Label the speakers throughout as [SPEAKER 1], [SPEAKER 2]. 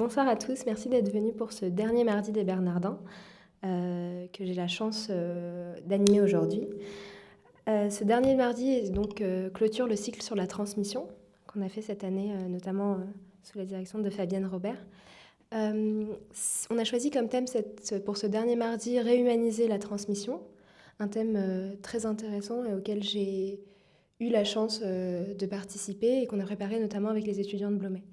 [SPEAKER 1] Bonsoir à tous, merci d'être venus pour ce dernier mardi des Bernardins que j'ai la chance d'animer aujourd'hui. Ce dernier mardi donc, clôture le cycle sur la transmission qu'on a fait cette année, notamment sous la direction de Fabienne Robert. On a choisi comme thème pour ce dernier mardi réhumaniser la transmission, un thème très intéressant et auquel j'ai eu la chance de participer et qu'on a préparé notamment avec les étudiants de Blomet.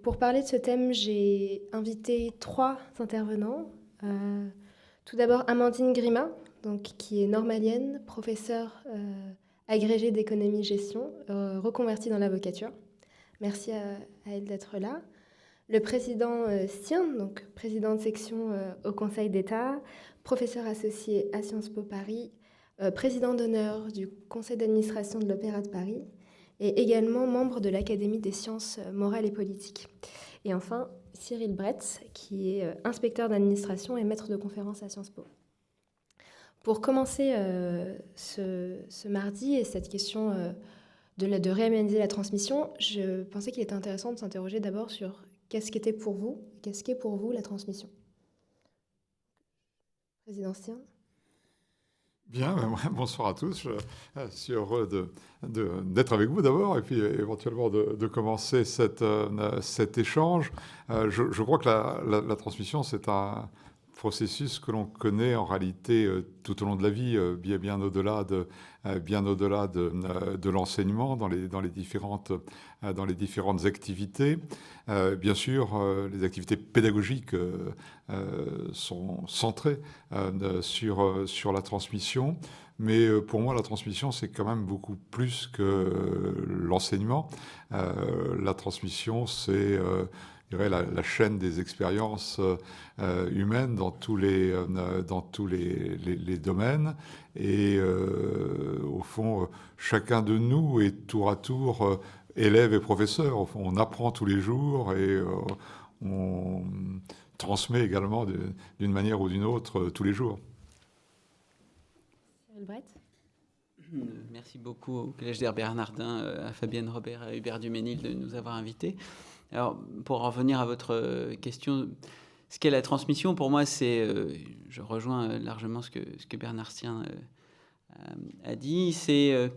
[SPEAKER 1] Pour parler de ce thème, j'ai invité 3 intervenants. Tout d'abord Amandine Grima, donc, qui est normalienne, professeure agrégée d'économie-gestion, reconvertie dans l'avocature. Merci à elle d'être là. Le président Stien, donc président de section au Conseil d'État, professeur associé à Sciences Po Paris, président d'honneur du conseil d'administration de l'Opéra de Paris, et également membre de l'Académie des sciences morales et politiques. Et enfin, Cyril Bretz, qui est inspecteur d'administration et maître de conférence à Sciences Po. Pour commencer ce mardi et cette question de réhumaniser la transmission, je pensais qu'il était intéressant de s'interroger d'abord sur qu'est-ce qu'est pour vous la transmission. Président Stien.
[SPEAKER 2] Bien, bonsoir à tous. Je suis heureux d'être avec vous d'abord et puis éventuellement de commencer cet échange. Je crois que la transmission, c'est un processus que l'on connaît en réalité tout au long de la vie, bien au-delà de l'enseignement dans les différentes activités. Bien sûr, les activités pédagogiques sont centrées sur la transmission, mais pour moi, la transmission, c'est quand même beaucoup plus que l'enseignement. La transmission, c'est je dirais la chaîne des expériences humaines dans tous les domaines. Et au fond, chacun de nous est tour à tour élève et professeur. Au fond, on apprend tous les jours et on transmet également d'une manière ou d'une autre tous les jours.
[SPEAKER 1] Cyril Bretz.
[SPEAKER 3] Merci beaucoup au Collège des Bernardins, à Fabienne Robert, à Hubert Duménil de nous avoir invités. Alors, pour en revenir à votre question, ce qu'est la transmission, pour moi, c'est, je rejoins largement ce que Bernard Stien a dit, c'est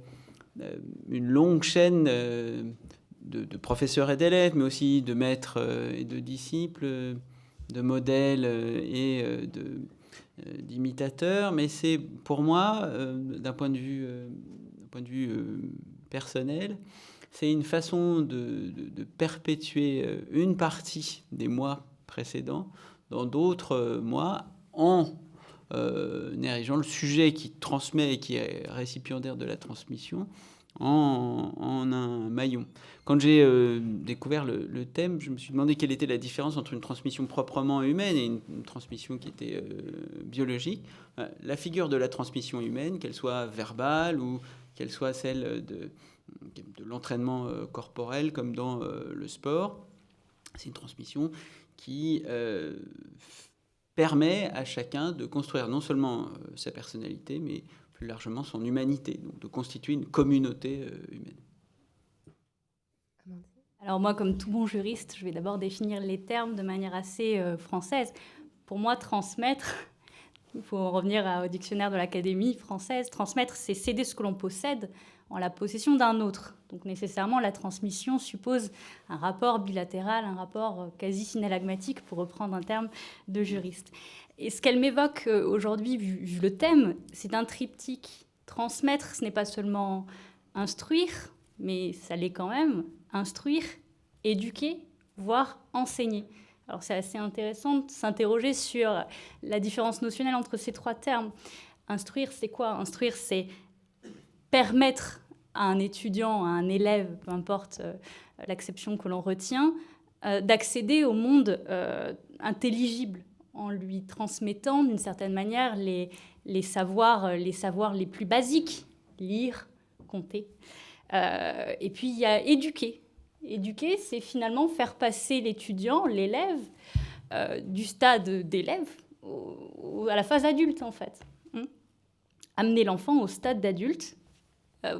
[SPEAKER 3] une longue chaîne de professeurs et d'élèves, mais aussi de maîtres et de disciples, de modèles et d'imitateurs. Mais c'est, pour moi, d'un point de vue personnel, c'est une façon de perpétuer une partie des mois précédents dans d'autres mois en érigeant le sujet qui transmet et qui est récipiendaire de la transmission en un maillon. Quand j'ai découvert le thème, je me suis demandé quelle était la différence entre une transmission proprement humaine et une transmission qui était biologique. La figure de la transmission humaine, qu'elle soit verbale ou qu'elle soit celle de l'entraînement corporel comme dans le sport. C'est une transmission qui permet à chacun de construire non seulement sa personnalité, mais plus largement son humanité, donc de constituer une communauté humaine.
[SPEAKER 4] Alors moi, comme tout bon juriste, je vais d'abord définir les termes de manière assez française. Pour moi, transmettre, il faut revenir au dictionnaire de l'Académie française, transmettre, c'est céder ce que l'on possède en la possession d'un autre. Donc nécessairement, la transmission suppose un rapport bilatéral, un rapport quasi synalagmatique, pour reprendre un terme de juriste. Et ce qu'elle m'évoque aujourd'hui, vu le thème, c'est un triptyque. Transmettre, ce n'est pas seulement instruire, mais ça l'est quand même, instruire, éduquer, voire enseigner. Alors c'est assez intéressant de s'interroger sur la différence notionnelle entre ces 3 termes. Instruire, c'est quoi ? Instruire, c'est permettre à un étudiant, à un élève, peu importe l'acception que l'on retient, d'accéder au monde intelligible en lui transmettant d'une certaine manière les savoirs les plus basiques, lire, compter. Et puis il y a éduquer. Éduquer, c'est finalement faire passer l'étudiant, l'élève, du stade d'élève à la phase adulte, en fait. Amener l'enfant au stade d'adulte.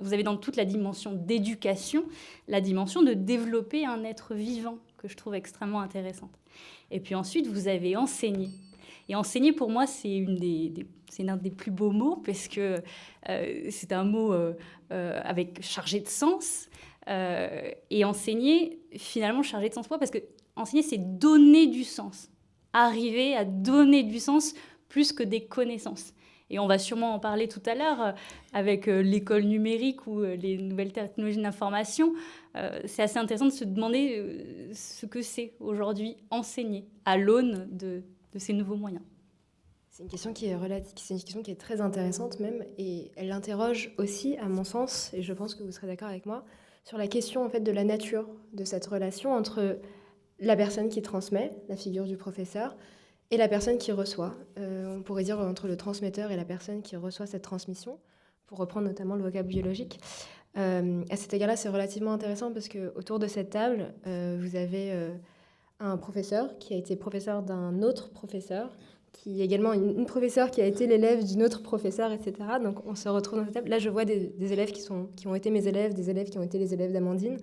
[SPEAKER 4] Vous avez dans toute la dimension d'éducation, la dimension de développer un être vivant, que je trouve extrêmement intéressante. Et puis ensuite, vous avez enseigné. Et enseigner, pour moi, c'est l'un des plus beaux mots, parce que c'est un mot avec chargé de sens. Et enseigner, finalement, chargé de sens, pourquoi ? Parce que enseigner, c'est donner du sens. Arriver à donner du sens plus que des connaissances. Et on va sûrement en parler tout à l'heure avec l'école numérique ou les nouvelles technologies d'information. C'est assez intéressant de se demander ce que c'est aujourd'hui enseigner à l'aune de ces nouveaux moyens.
[SPEAKER 1] C'est une question qui est très intéressante même, et elle interroge aussi, à mon sens, et je pense que vous serez d'accord avec moi, sur la question en fait de la nature de cette relation entre la personne qui transmet, la figure du professeur, et la personne qui reçoit. On pourrait dire entre le transmetteur et la personne qui reçoit cette transmission, pour reprendre notamment le vocable biologique. À cet égard-là, c'est relativement intéressant parce qu'autour de cette table, vous avez un professeur qui a été professeur d'un autre professeur, qui est également une professeure qui a été l'élève d'une autre professeure, etc. Donc on se retrouve dans cette table. Là, je vois des élèves qui ont été mes élèves, des élèves qui ont été les élèves d'Amandine,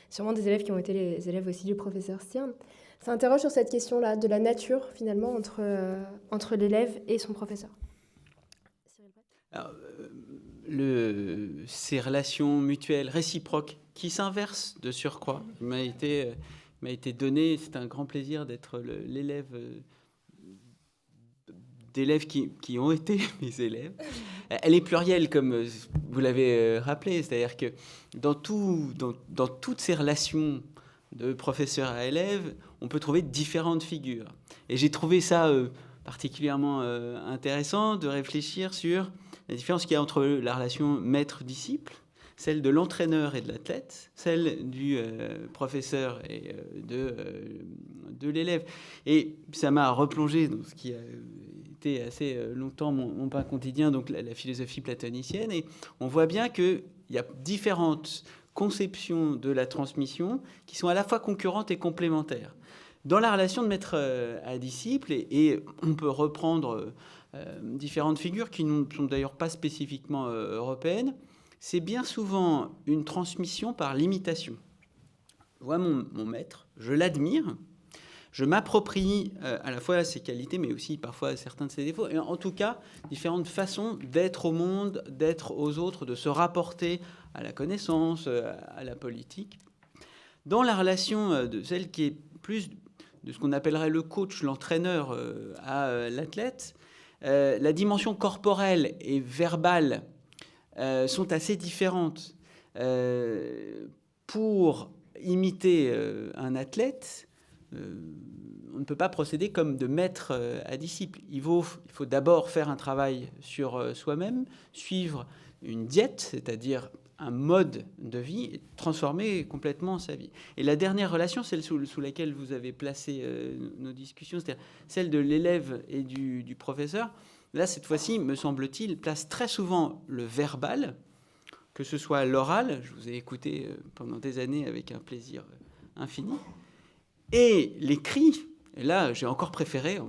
[SPEAKER 1] sûrement des élèves qui ont été les élèves aussi du professeur Stirn. Ça interroge sur cette question-là de la nature, finalement, entre l'élève et son professeur.
[SPEAKER 3] Alors, ces relations mutuelles, réciproques, qui s'inversent de surcroît, m'a été donné. C'est un grand plaisir d'être l'élève d'élèves qui ont été mes élèves. Elle est plurielle, comme vous l'avez rappelé, c'est-à-dire que dans toutes ces relations de professeur à élève, on peut trouver différentes figures. Et j'ai trouvé ça particulièrement intéressant de réfléchir sur la différence qu'il y a entre la relation maître-disciple, celle de l'entraîneur et de l'athlète, celle du professeur et de l'élève. Et ça m'a replongé dans ce qui a été assez longtemps mon pain quotidien, donc la philosophie platonicienne. Et on voit bien qu'il y a différentes conceptions de la transmission qui sont à la fois concurrentes et complémentaires. Dans la relation de maître à disciple, et on peut reprendre différentes figures qui ne sont d'ailleurs pas spécifiquement européennes, c'est bien souvent une transmission par l'imitation. Je vois mon maître, je l'admire, je m'approprie à la fois ses qualités, mais aussi parfois certains de ses défauts, et en tout cas, différentes façons d'être au monde, d'être aux autres, de se rapporter à la connaissance, à la politique. Dans la relation de celle qui est plus de ce qu'on appellerait le coach, l'entraîneur à l'athlète, la dimension corporelle et verbale sont assez différentes. Pour imiter un athlète, on ne peut pas procéder comme de maître à disciple. Il faut d'abord faire un travail sur soi-même, suivre une diète, c'est-à-dire un mode de vie, et transformer complètement sa vie. Et la dernière relation, celle sous laquelle vous avez placé nos discussions, c'est-à-dire celle de l'élève et du professeur, là, cette fois-ci, me semble-t-il, place très souvent le verbal, que ce soit l'oral, je vous ai écouté pendant des années avec un plaisir infini, et l'écrit, et là, j'ai encore préféré,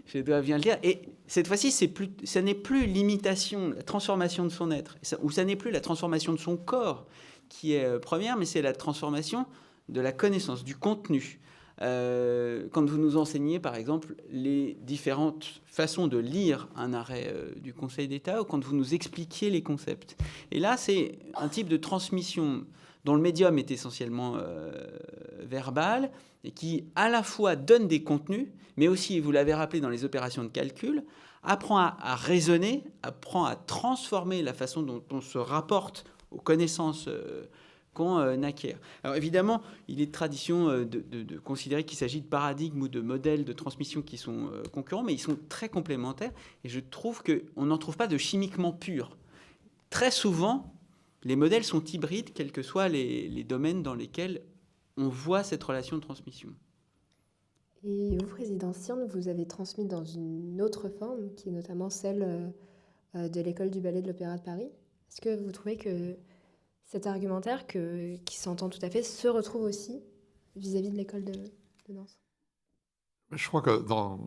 [SPEAKER 3] je dois bien le dire, et cette fois-ci, ça n'est plus l'imitation, la transformation de son être, ou ça n'est plus la transformation de son corps qui est première, mais c'est la transformation de la connaissance, du contenu. Quand vous nous enseignez, par exemple, les différentes façons de lire un arrêt du Conseil d'État, ou quand vous nous expliquiez les concepts. Et là, c'est un type de transmission dont le médium est essentiellement verbal, et qui à la fois donne des contenus, mais aussi, vous l'avez rappelé dans les opérations de calcul, apprend à raisonner, apprend à transformer la façon dont on se rapporte aux connaissances qu'on acquiert. Alors évidemment, il est de tradition de considérer qu'il s'agit de paradigmes ou de modèles de transmission qui sont concurrents, mais ils sont très complémentaires, et je trouve qu'on n'en trouve pas de chimiquement pur. Très souvent, les modèles sont hybrides, quels que soient les domaines dans lesquels on voit cette relation de transmission.
[SPEAKER 1] Et vous, Président Stirn, vous avez transmis dans une autre forme, qui est notamment celle de l'École du ballet de l'Opéra de Paris. Est-ce que vous trouvez que cet argumentaire, qui s'entend tout à fait, se retrouve aussi vis-à-vis de l'école de danse?
[SPEAKER 2] Je crois que dans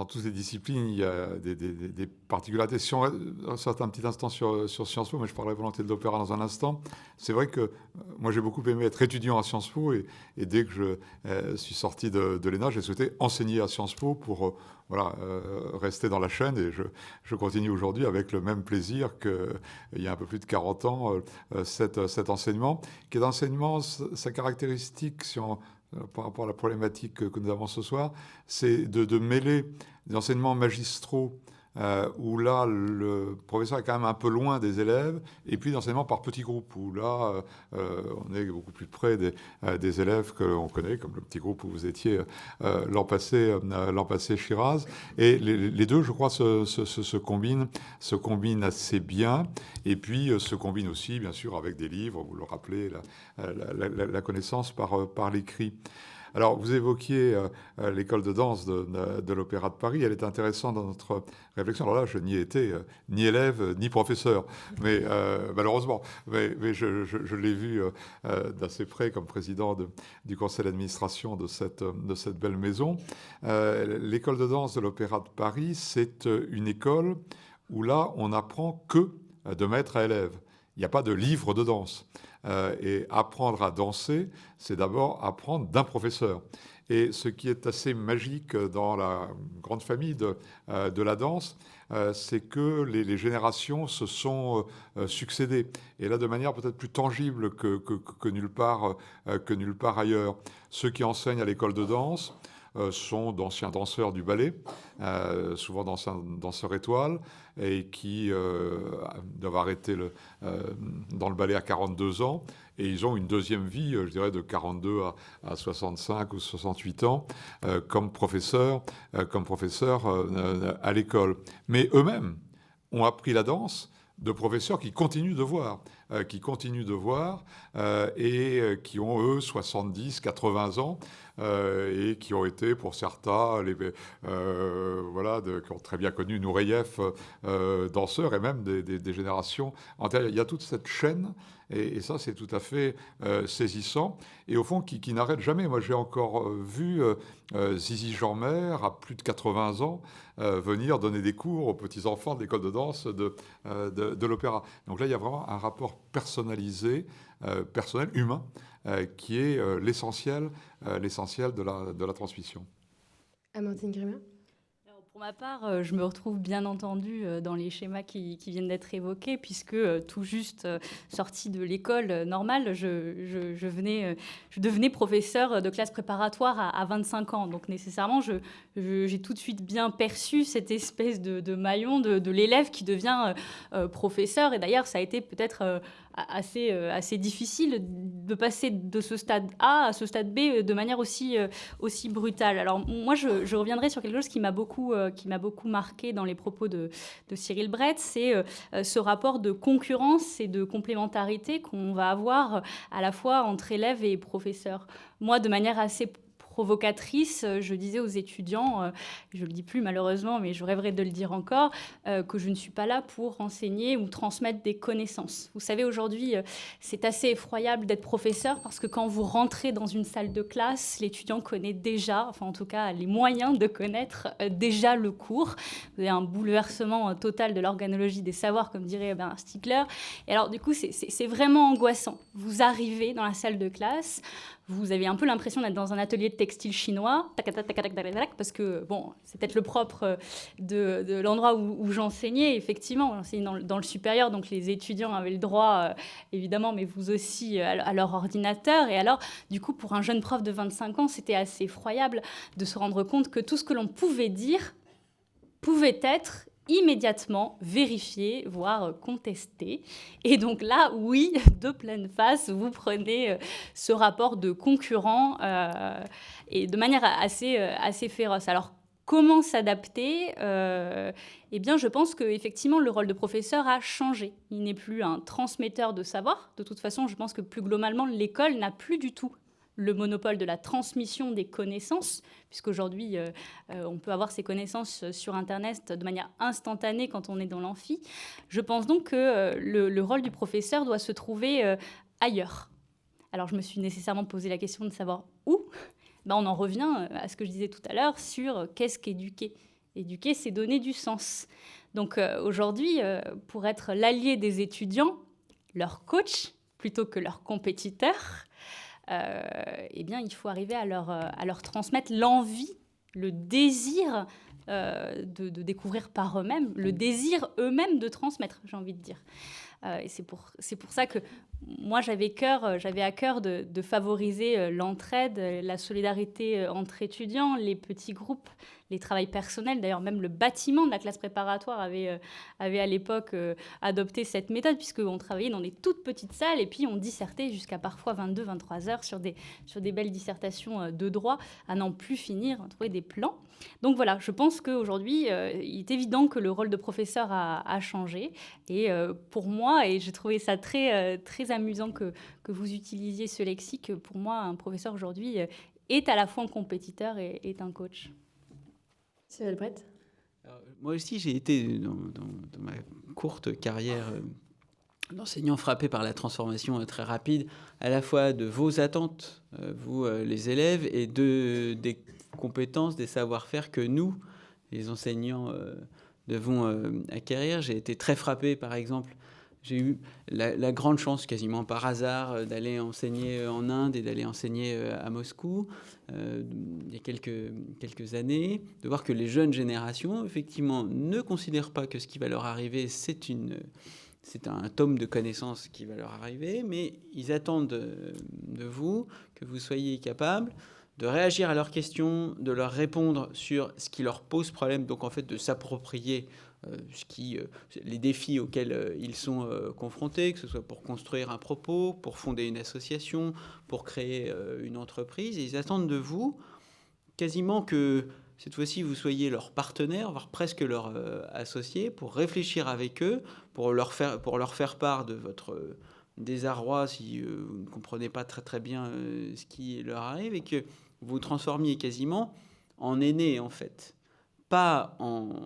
[SPEAKER 2] toutes les disciplines, il y a des particularités. Si on reste un petit instant sur Sciences Po, mais je parlerai volontiers de l'opéra dans un instant, c'est vrai que moi j'ai beaucoup aimé être étudiant à Sciences Po et dès que je suis sorti de l'ENA, j'ai souhaité enseigner à Sciences Po pour rester dans la chaîne et je continue aujourd'hui avec le même plaisir qu'il y a un peu plus de 40 ans, cet enseignement, qui est un enseignement, sa caractéristique, par rapport à la problématique que nous avons ce soir, c'est de mêler des enseignements magistraux où là, le professeur est quand même un peu loin des élèves, et puis d'enseignement par petits groupes, où là, on est beaucoup plus près des élèves que l'on connaît, comme le petit groupe où vous étiez l'an passé Shiraz. Et les deux, je crois, se combinent assez bien, et puis se combinent aussi, bien sûr, avec des livres, vous le rappelez, la connaissance par l'écrit. Alors, vous évoquiez l'école de danse de l'Opéra de Paris. Elle est intéressante dans notre réflexion. Alors là, je n'y ai été ni élève, ni professeur, mais malheureusement. Mais je l'ai vu d'assez près comme président du conseil d'administration de cette belle maison. L'école de danse de l'Opéra de Paris, c'est une école où là, on n'apprend que de maître à élève. Il n'y a pas de livre de danse. Et apprendre à danser, c'est d'abord apprendre d'un professeur. Et ce qui est assez magique dans la grande famille de la danse, c'est que les générations se sont succédées. Et là, de manière peut-être plus tangible que nulle part ailleurs. Ceux qui enseignent à l'école de danse sont d'anciens danseurs du ballet, souvent d'anciens danseurs étoiles, et qui doivent arrêter dans le ballet à 42 ans. Et ils ont une deuxième vie, je dirais, de 42 à 65 ou 68 ans, comme professeurs à l'école. Mais eux-mêmes ont appris la danse de professeurs qui continuent de voir, et qui ont, eux, 70, 80 ans, et qui ont été, pour certains, qui ont très bien connu Nureyev, danseurs, et même des générations antérieures. Il y a toute cette chaîne, et ça, c'est tout à fait saisissant, et au fond, qui n'arrête jamais. Moi, j'ai encore vu Zizi Jeanmer, à plus de 80 ans, venir donner des cours aux petits-enfants de l'école de danse de l'opéra. Donc là, il y a vraiment un rapport personnalisé, personnel, humain, qui est l'essentiel de la transmission.
[SPEAKER 1] Amandine Grémin.
[SPEAKER 4] Pour ma part, je me retrouve bien entendu dans les schémas qui viennent d'être évoqués, puisque tout juste sortie de l'école normale, je devenais professeur de classe préparatoire à 25 ans. Donc nécessairement, j'ai tout de suite bien perçu cette espèce de maillon de l'élève qui devient professeur. Et d'ailleurs, ça a été peut-être assez difficile de passer de ce stade A à ce stade B de manière aussi brutale. Alors moi, je reviendrai sur quelque chose qui m'a beaucoup marqué dans les propos de Cyril Brett, c'est ce rapport de concurrence et de complémentarité qu'on va avoir à la fois entre élèves et professeurs. Moi, de manière assez provocatrice, je disais aux étudiants, je ne le dis plus malheureusement, mais je rêverais de le dire encore, que je ne suis pas là pour enseigner ou transmettre des connaissances. Vous savez, aujourd'hui, c'est assez effroyable d'être professeur parce que quand vous rentrez dans une salle de classe, l'étudiant connaît déjà, enfin en tout cas les moyens de connaître déjà le cours. Vous avez un bouleversement total de l'organologie des savoirs, comme dirait Bernard Stiegler. Et alors du coup, c'est vraiment angoissant. Vous arrivez dans la salle de classe, vous avez un peu l'impression d'être dans un atelier de textile chinois, parce que, bon, c'est peut-être le propre de l'endroit où j'enseignais. Effectivement, j'enseignais dans le supérieur, donc les étudiants avaient le droit, évidemment, mais vous aussi, à leur ordinateur. Et alors, du coup, pour un jeune prof de 25 ans, c'était assez effroyable de se rendre compte que tout ce que l'on pouvait dire pouvait être immédiatement vérifié, voire contesté. Et donc là, oui, de pleine face, vous prenez ce rapport de concurrent et de manière assez féroce. Alors, comment s'adapter ? Eh bien, je pense qu'effectivement, le rôle de professeur a changé. Il n'est plus un transmetteur de savoir. De toute façon, je pense que plus globalement, l'école n'a plus du tout le monopole de la transmission des connaissances, puisqu'aujourd'hui, on peut avoir ces connaissances sur Internet de manière instantanée quand on est dans l'amphi. Je pense donc que le rôle du professeur doit se trouver ailleurs. Alors, je me suis nécessairement posé la question de savoir où. on en revient à ce que je disais tout à l'heure sur qu'est-ce qu'éduquer. Éduquer, c'est donner du sens. Donc aujourd'hui, pour être l'allié des étudiants, leur coach, plutôt que leur compétiteur, il faut arriver à leur transmettre l'envie, le désir de découvrir par eux-mêmes, le désir eux-mêmes de transmettre, j'ai envie de dire. Et c'est pour ça que moi, j'avais à cœur de favoriser l'entraide, la solidarité entre étudiants, les petits groupes, les travails personnels. D'ailleurs, même le bâtiment de la classe préparatoire avait à l'époque adopté cette méthode, puisqu'on travaillait dans des toutes petites salles et puis on dissertait jusqu'à parfois 22-23 heures sur des belles dissertations de droit à n'en plus finir, à trouver des plans. Donc voilà, je pense qu'aujourd'hui, il est évident que le rôle de professeur a changé. Et pour moi, et j'ai trouvé ça très, très amusant que vous utilisiez ce lexique, pour moi, un professeur aujourd'hui est à la fois un compétiteur et est un coach.
[SPEAKER 1] Monsieur Albret.
[SPEAKER 3] Moi aussi, j'ai été, dans ma courte carrière d'enseignant, frappé par la transformation très rapide, à la fois de vos attentes, vous, les élèves, et des compétences, des savoir-faire que nous, les enseignants, devons acquérir. J'ai été très frappé, par exemple, j'ai eu la grande chance, quasiment par hasard, d'aller enseigner en Inde et d'aller enseigner à Moscou il y a quelques années, de voir que les jeunes générations, effectivement, ne considèrent pas que ce qui va leur arriver, c'est un tome de connaissances qui va leur arriver, mais ils attendent de vous que vous soyez capable de réagir à leurs questions, de leur répondre sur ce qui leur pose problème, donc en fait de s'approprier les défis auxquels ils sont confrontés, que ce soit pour construire un propos, pour fonder une association, pour créer une entreprise. Et ils attendent de vous quasiment que cette fois-ci vous soyez leur partenaire, voire presque leur associé, pour réfléchir avec eux, pour leur faire part de votre désarroi si vous ne comprenez pas très très bien ce qui leur arrive, et que vous transformiez quasiment en aîné, en fait. Pas en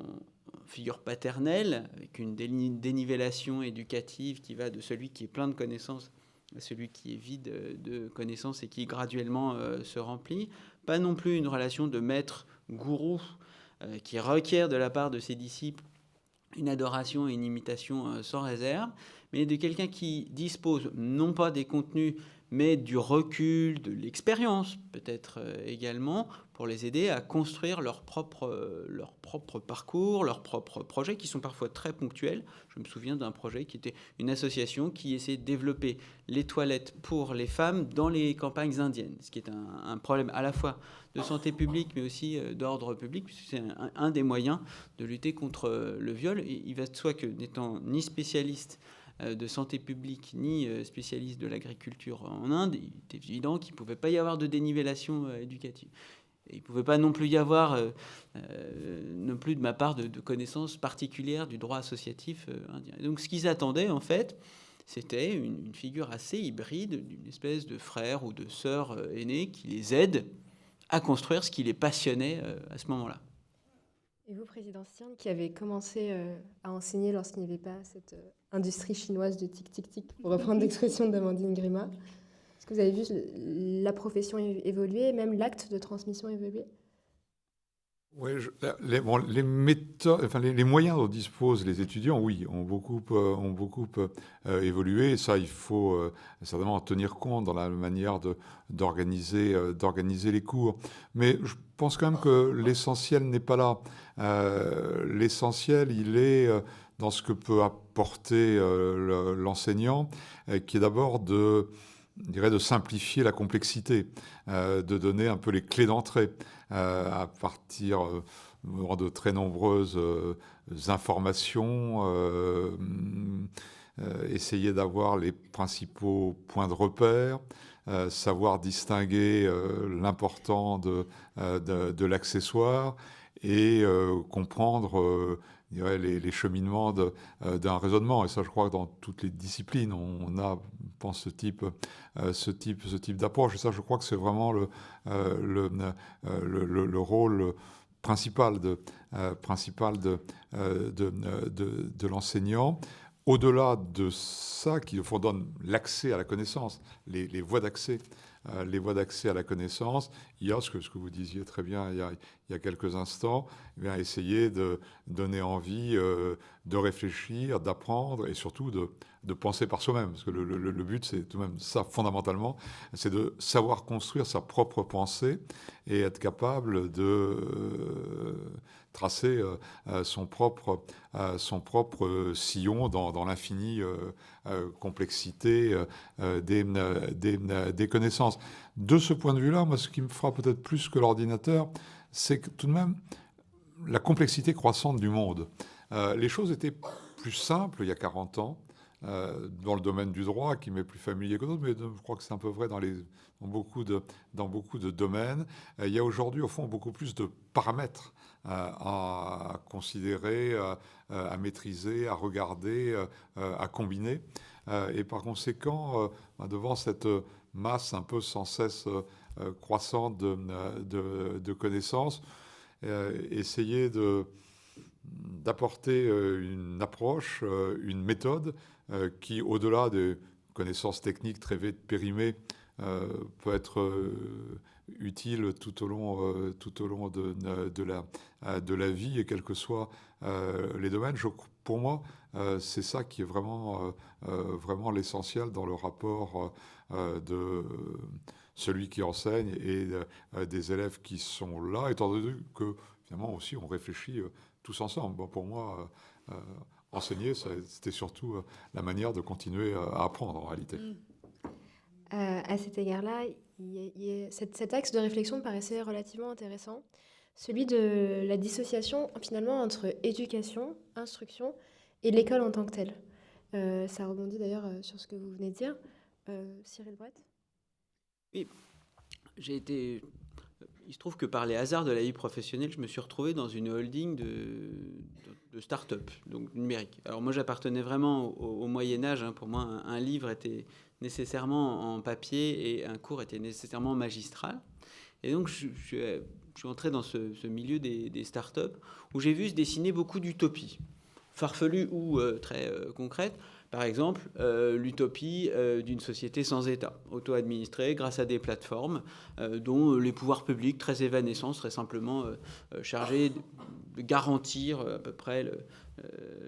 [SPEAKER 3] figure paternelle, avec une dénivellation éducative qui va de celui qui est plein de connaissances à celui qui est vide de connaissances et qui graduellement se remplit. Pas non plus une relation de maître-gourou qui requiert de la part de ses disciples une adoration et une imitation sans réserve, mais de quelqu'un qui dispose non pas des contenus, mais du recul, de l'expérience peut-être également, pour les aider à construire leur propre parcours, leurs propres projets, qui sont parfois très ponctuels. Je me souviens d'un projet qui était une association qui essayait de développer les toilettes pour les femmes dans les campagnes indiennes, ce qui est un problème à la fois de santé publique, mais aussi d'ordre public, puisque c'est un des moyens de lutter contre le viol. Et il va de soi que, n'étant ni spécialiste de santé publique ni spécialiste de l'agriculture en Inde, il était évident qu'il ne pouvait pas y avoir de dénivellation éducative. Et il ne pouvait pas non plus y avoir, non plus de ma part, de connaissances particulières du droit associatif indien. Et donc ce qu'ils attendaient, en fait, c'était une figure assez hybride, d'une espèce de frère ou de sœur aîné qui les aide à construire ce qui les passionnait à ce moment-là.
[SPEAKER 1] Et vous, Président Stirn, qui avez commencé à enseigner lorsqu'il n'y avait pas cette industrie chinoise de tic-tic-tic, pour reprendre l'expression d'Amandine Grima, est-ce que vous avez vu la profession évoluer, et même l'acte de transmission évoluer ?
[SPEAKER 2] Oui, les méthodes, enfin les moyens dont disposent les étudiants, oui, ont beaucoup évolué. Et ça, il faut certainement en tenir compte dans la manière d'organiser les cours. Mais je pense quand même que l'essentiel n'est pas là. L'essentiel, il est dans ce que peut apporter l'enseignant, qui est d'abord de simplifier la complexité, de donner un peu les clés d'entrée à partir de très nombreuses informations, essayer d'avoir les principaux points de repère, savoir distinguer l'important de l'accessoire et comprendre les cheminements d'un raisonnement. Et ça, je crois que dans toutes les disciplines, on a, je pense, ce type d'approche. Et ça, je crois que c'est vraiment le rôle principal de l'enseignant. au-delà de ça, qui donne l'accès à la connaissance, les voies d'accès. Les voies d'accès à la connaissance, il y a ce que vous disiez très bien il y a quelques instants, eh bien, essayer de donner envie de réfléchir, d'apprendre et surtout de penser par soi-même. Parce que le but, c'est tout de même ça, fondamentalement, c'est de savoir construire sa propre pensée et être capable de tracer son propre sillon dans l'infinie complexité des connaissances. De ce point de vue-là, moi, ce qui me fera peut-être plus que l'ordinateur, c'est que tout de même la complexité croissante du monde. Les choses étaient plus simples il y a 40 ans, dans le domaine du droit, qui m'est plus familier que d'autres, mais je crois que c'est un peu vrai dans beaucoup de domaines. Il y a aujourd'hui, au fond, beaucoup plus de paramètres à considérer, à maîtriser, à regarder, à combiner. Et par conséquent, devant cette masse un peu sans cesse croissante de connaissances, essayer d'apporter une approche, une méthode qui, au-delà des connaissances techniques très périmées, peut être utile tout au long de la vie et quels que soient les domaines. Pour moi, c'est ça qui est vraiment l'essentiel dans le rapport de celui qui enseigne et des élèves qui sont là, étant donné que finalement aussi on réfléchit tous ensemble. Bon, pour moi, enseigner, c'était surtout la manière de continuer à apprendre en réalité.
[SPEAKER 1] À cet égard-là, cet axe de réflexion me paraissait relativement intéressant, celui de la dissociation finalement entre éducation, instruction et l'école en tant que telle. Ça rebondit d'ailleurs sur ce que vous venez de dire. Cyril Brett ?
[SPEAKER 3] Oui, il se trouve que par les hasards de la vie professionnelle, je me suis retrouvé dans une holding de start-up, donc numérique. Alors moi, j'appartenais vraiment au Moyen-Âge. Hein. Pour moi, un livre était nécessairement en papier et un cours était nécessairement magistral. Et donc, je suis entré dans ce milieu des start-up où j'ai vu se dessiner beaucoup d'utopies, farfelues ou très concrètes. Par exemple, l'utopie d'une société sans État, auto-administrée grâce à des plateformes dont les pouvoirs publics, très évanescents, seraient simplement chargés de garantir à peu près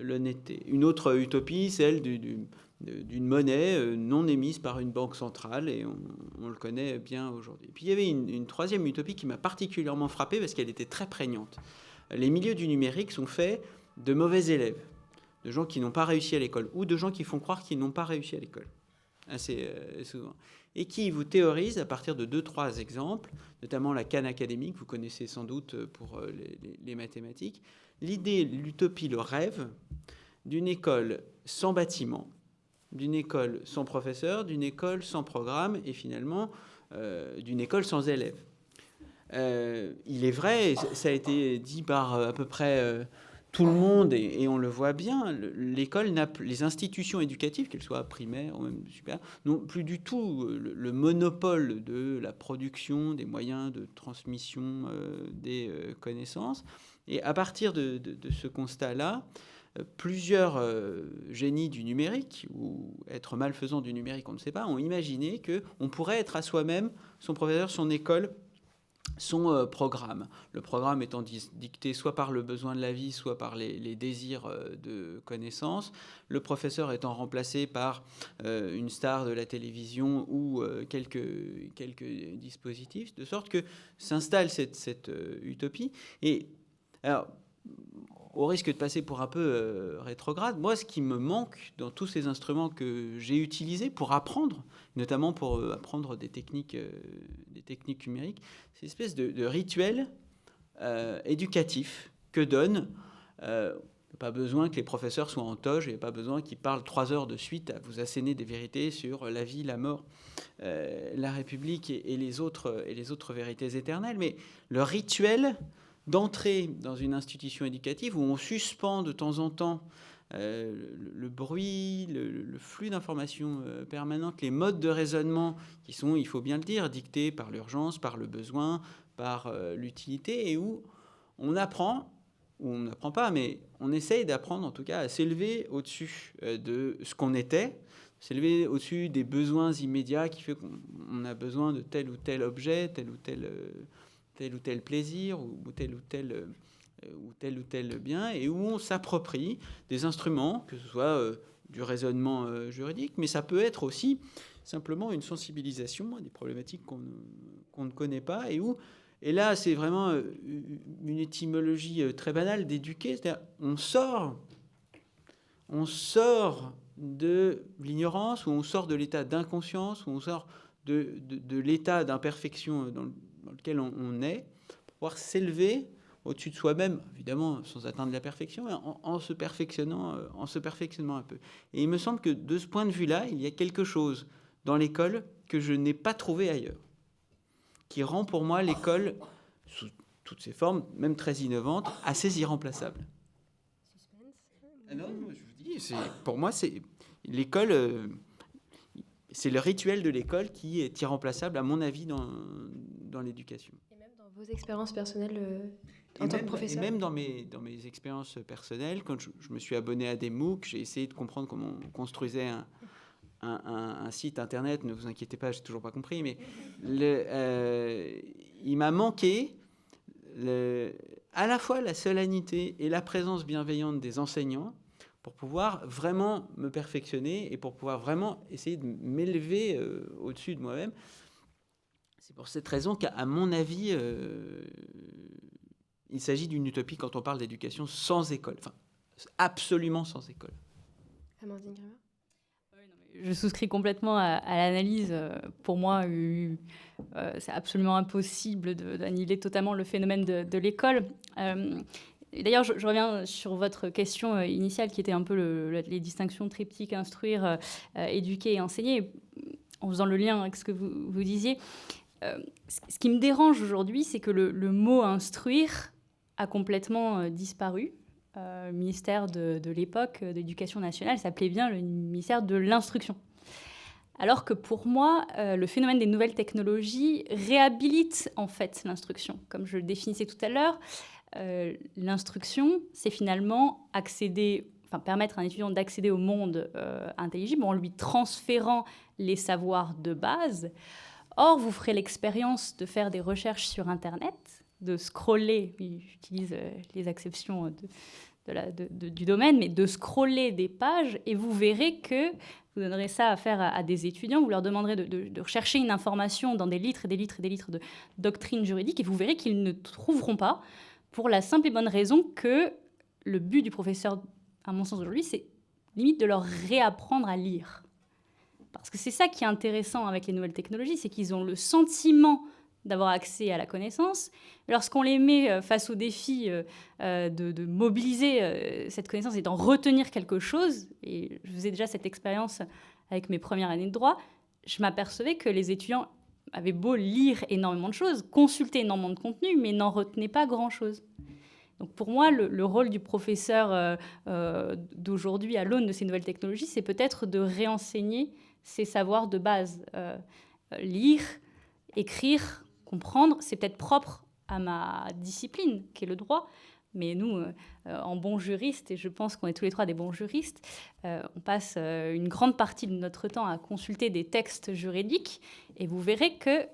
[SPEAKER 3] l'honnêteté. Une autre utopie, celle d'une monnaie non émise par une banque centrale, et on le connaît bien aujourd'hui. Puis il y avait une troisième utopie qui m'a particulièrement frappé parce qu'elle était très prégnante. Les milieux du numérique sont faits de mauvais élèves, de gens qui n'ont pas réussi à l'école, ou de gens qui font croire qu'ils n'ont pas réussi à l'école, assez souvent, et qui vous théorisent à partir de 2-3 exemples, notamment la Khan Academy, que vous connaissez sans doute pour les mathématiques, l'idée, l'utopie, le rêve d'une école sans bâtiment, d'une école sans professeur, d'une école sans programme, et finalement d'une école sans élèves. Il est vrai, ça a été dit par à peu près tout le monde, et on le voit bien, l'école les institutions éducatives, qu'elles soient primaires ou même supérieures, n'ont plus du tout le monopole de la production, des moyens de transmission des connaissances. Et à partir de ce constat-là, plusieurs génies du numérique, ou être malfaisant du numérique, on ne sait pas, ont imaginé qu'on pourrait être à soi-même son professeur, son école, son programme. Le programme étant dicté soit par le besoin de la vie, soit par les désirs de connaissance. Le professeur étant remplacé par une star de la télévision ou quelques dispositifs, de sorte que s'installe cette utopie. Et alors, au risque de passer pour un peu rétrograde, moi, ce qui me manque dans tous ces instruments que j'ai utilisés pour apprendre, notamment pour apprendre des techniques numériques, c'est une espèce de rituel éducatif que donne. Pas besoin que les professeurs soient en toge, il n'y a pas besoin qu'ils parlent 3 heures de suite à vous asséner des vérités sur la vie, la mort, la République et les autres vérités éternelles. Mais le rituel d'entrer dans une institution éducative où on suspend de temps en temps le bruit, le flux d'informations permanentes, les modes de raisonnement qui sont, il faut bien le dire, dictés par l'urgence, par le besoin, par l'utilité, et où on apprend où on n'apprend pas, mais on essaye d'apprendre en tout cas à s'élever au-dessus de ce qu'on était, s'élever au-dessus des besoins immédiats qui fait qu'on a besoin de tel ou tel objet, tel ou tel plaisir ou tel ou tel bien, et où on s'approprie des instruments, que ce soit du raisonnement juridique, mais ça peut être aussi simplement une sensibilisation à des problématiques qu'on ne connaît pas, et là, c'est vraiment une étymologie très banale d'éduquer, c'est-à-dire on sort de l'ignorance, ou on sort de l'état d'inconscience, ou on sort de l'état d'imperfection dans lequel on est, pour pouvoir s'élever au-dessus de soi-même, évidemment sans atteindre la perfection, mais en se perfectionnant un peu. Et il me semble que de ce point de vue-là, il y a quelque chose dans l'école que je n'ai pas trouvé ailleurs, qui rend pour moi l'école, sous toutes ses formes, même très innovantes, assez irremplaçable. Ah non, je vous dis, pour moi, c'est l'école, c'est le rituel de l'école qui est irremplaçable, à mon avis, dans l'éducation.
[SPEAKER 1] Et même dans vos expériences personnelles en tant que professeur.
[SPEAKER 3] Et même dans mes expériences personnelles, quand je me suis abonné à des MOOC, j'ai essayé de comprendre comment on construisait un site internet. Ne vous inquiétez pas, j'ai toujours pas compris, mais il m'a manqué à la fois la solennité et la présence bienveillante des enseignants pour pouvoir vraiment me perfectionner et pour pouvoir vraiment essayer de m'élever au-dessus de moi-même. C'est pour cette raison qu'à mon avis, il s'agit d'une utopie quand on parle d'éducation sans école, enfin absolument sans école.
[SPEAKER 1] Amandine Grémer.
[SPEAKER 4] Je souscris complètement à l'analyse. Pour moi, c'est absolument impossible d'annihiler totalement le phénomène de l'école. D'ailleurs, je reviens sur votre question initiale qui était un peu les distinctions triptyques instruire, éduquer et enseigner. En faisant le lien avec ce que vous disiez, ce qui me dérange aujourd'hui, c'est que le mot instruire a complètement disparu. Le ministère de l'époque de l'Éducation nationale s'appelait bien le ministère de l'Instruction. Alors que pour moi, le phénomène des nouvelles technologies réhabilite en fait l'instruction. Comme je le définissais tout à l'heure, l'instruction, c'est finalement permettre à un étudiant d'accéder au monde intelligible en lui transférant les savoirs de base. Or, vous ferez l'expérience de faire des recherches sur Internet, de scroller, j'utilise les acceptions du domaine, mais de scroller des pages, et vous verrez que vous donnerez ça à faire à des étudiants, vous leur demanderez de rechercher une information dans des litres et des litres et des litres de doctrine juridique, et vous verrez qu'ils ne trouveront pas, pour la simple et bonne raison que le but du professeur, à mon sens aujourd'hui, c'est limite de leur réapprendre à lire. Parce que c'est ça qui est intéressant avec les nouvelles technologies, c'est qu'ils ont le sentiment d'avoir accès à la connaissance. Lorsqu'on les met face au défi de mobiliser cette connaissance et d'en retenir quelque chose, et je faisais déjà cette expérience avec mes premières années de droit, je m'apercevais que les étudiants avaient beau lire énormément de choses, consulter énormément de contenu, mais n'en retenaient pas grand-chose. Donc pour moi, le rôle du professeur d'aujourd'hui à l'aune de ces nouvelles technologies, c'est peut-être de réenseigner ces savoirs de base. Lire, écrire, comprendre, c'est peut-être propre à ma discipline, qui est le droit. Mais nous, en bons juristes, et je pense qu'on est tous les trois des bons juristes, on passe une grande partie de notre temps à consulter des textes juridiques, et vous verrez que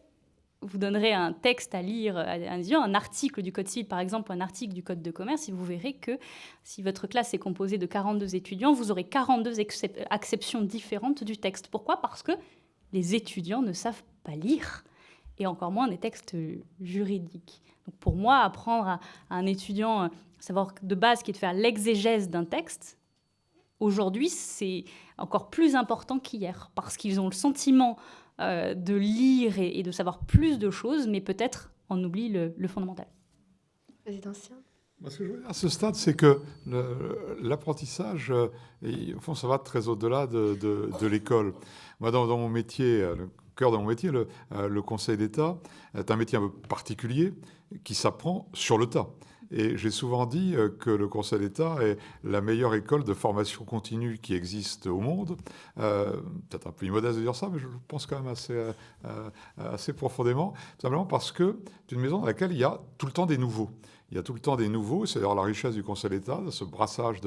[SPEAKER 4] vous donnerez un texte à lire, un article du Code civil, par exemple, un article du Code de commerce, et vous verrez que si votre classe est composée de 42 étudiants, vous aurez 42 acceptions différentes du texte. Pourquoi ? Parce que les étudiants ne savent pas lire, et encore moins des textes juridiques. Donc pour moi, apprendre à un étudiant savoir de base qui est de faire l'exégèse d'un texte, aujourd'hui, c'est encore plus important qu'hier, parce qu'ils ont le sentiment de lire et de savoir plus de choses, mais peut-être on oublie le fondamental.
[SPEAKER 1] Président Sien.
[SPEAKER 2] Ce que je veux dire à ce stade, c'est que l'apprentissage, au fond, ça va très au-delà de l'école. Moi, dans mon métier, le cœur de mon métier, le Conseil d'État, est un métier un peu particulier qui s'apprend sur le tas. Et j'ai souvent dit que le Conseil d'État est la meilleure école de formation continue qui existe au monde. Peut-être un peu immodeste de dire ça, mais je pense quand même assez profondément. Tout simplement parce que c'est une maison dans laquelle il y a tout le temps des nouveaux. il y a tout le temps des nouveaux. C'est d'ailleurs la richesse du Conseil d'État, ce brassage